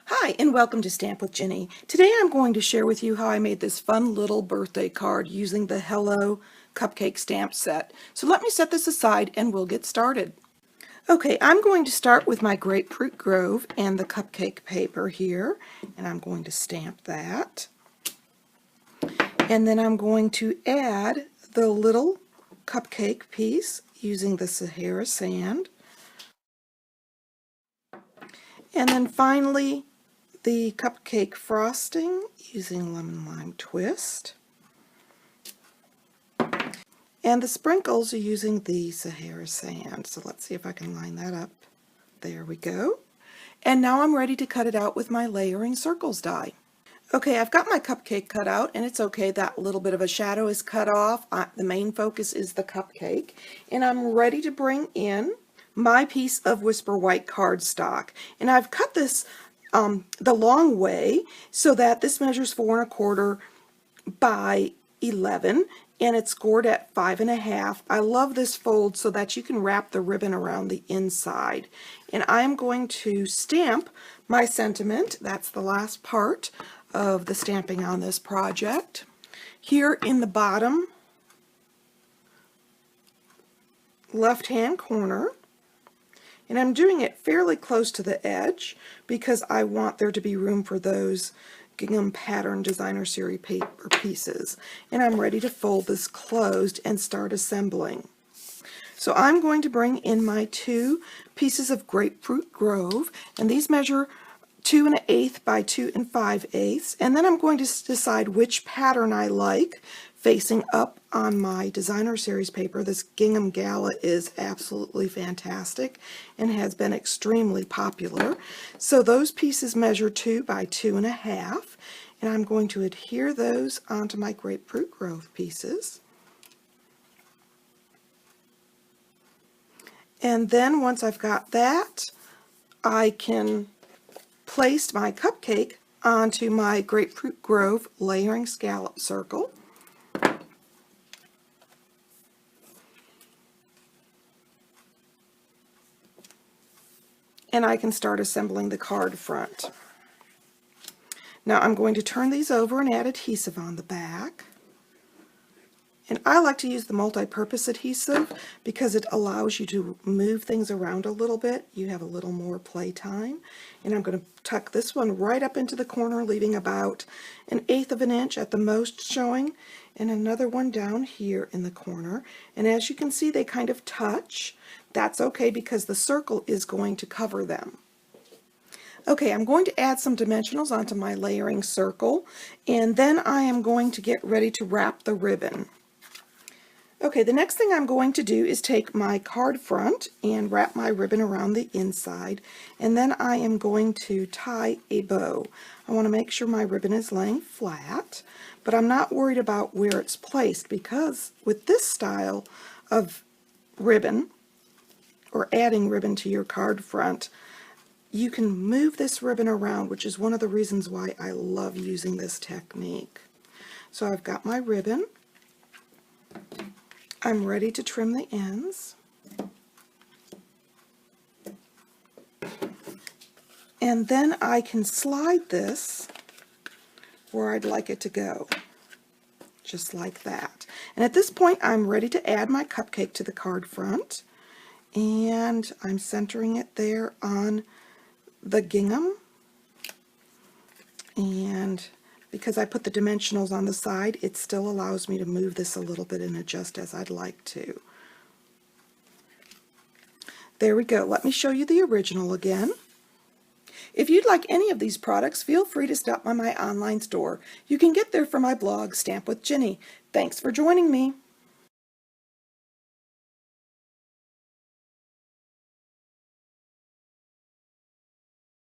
Hi, and welcome to Stamp with Ginny. Today I'm going to share with you how I made this fun little birthday card using the Hello Cupcake stamp set. So let me set this aside and we'll get started. Okay, I'm going to start with my Grapefruit Grove and the cupcake paper here, and I'm going to stamp that. And then I'm going to add the little cupcake piece using the Sahara sand. And then finally, the cupcake frosting using lemon lime twist, and the sprinkles are using the Sahara sand. So let's see if I can line that up. There we go. And now I'm ready to cut it out with my layering circles die. Okay, I've got my cupcake cut out, and it's okay, that little bit of a shadow is cut off. The main focus is the cupcake, and I'm ready to bring in my piece of Whisper White cardstock. And I've cut this the long way so that this measures 4 1/4 by 11, and it's scored at 5 1/2. I love this fold so that you can wrap the ribbon around the inside. And I'm going to stamp my sentiment. That's the last part of the stamping on this project. Here in the bottom left-hand corner, and I'm doing it fairly close to the edge because I want there to be room for those gingham pattern designer series paper pieces. And I'm ready to fold this closed and start assembling. So I'm going to bring in my 2 pieces of Grapefruit Grove, and these measure 2 1/8 by 2 5/8, and then I'm going to decide which pattern I like facing up on my designer series paper. This gingham gala is absolutely fantastic and has been extremely popular. So those pieces measure 2 by 2 1/2, and I'm going to adhere those onto my Grapefruit Grove pieces. And then once I've got that, I can place my cupcake onto my Grapefruit Grove layering scallop circle. And I can start assembling the card front. Now I'm going to turn these over and add adhesive on the back. And I like to use the multi-purpose adhesive because it allows you to move things around a little bit. You have a little more play time. And I'm going to tuck this one right up into the corner, leaving about 1/8 of an inch at the most showing, and another one down here in the corner. And as you can see, they kind of touch. That's okay because the circle is going to cover them. Okay, I'm going to add some dimensionals onto my layering circle, and then I am going to get ready to wrap the ribbon. Okay, the next thing I'm going to do is take my card front and wrap my ribbon around the inside, and then I am going to tie a bow. I want to make sure my ribbon is laying flat, but I'm not worried about where it's placed because with this style of ribbon, or adding ribbon to your card front, you can move this ribbon around, which is one of the reasons why I love using this technique. So I've got my ribbon. I'm ready to trim the ends. And then I can slide this where I'd like it to go, just like that. And at this point, I'm ready to add my cupcake to the card front. And I'm centering it there on the gingham. And because I put the dimensionals on the side, it still allows me to move this a little bit and adjust as I'd like to. There we go. Let me show you the original again. If you'd like any of these products, feel free to stop by my online store. You can get there from my blog, Stamp with Ginny. Thanks for joining me.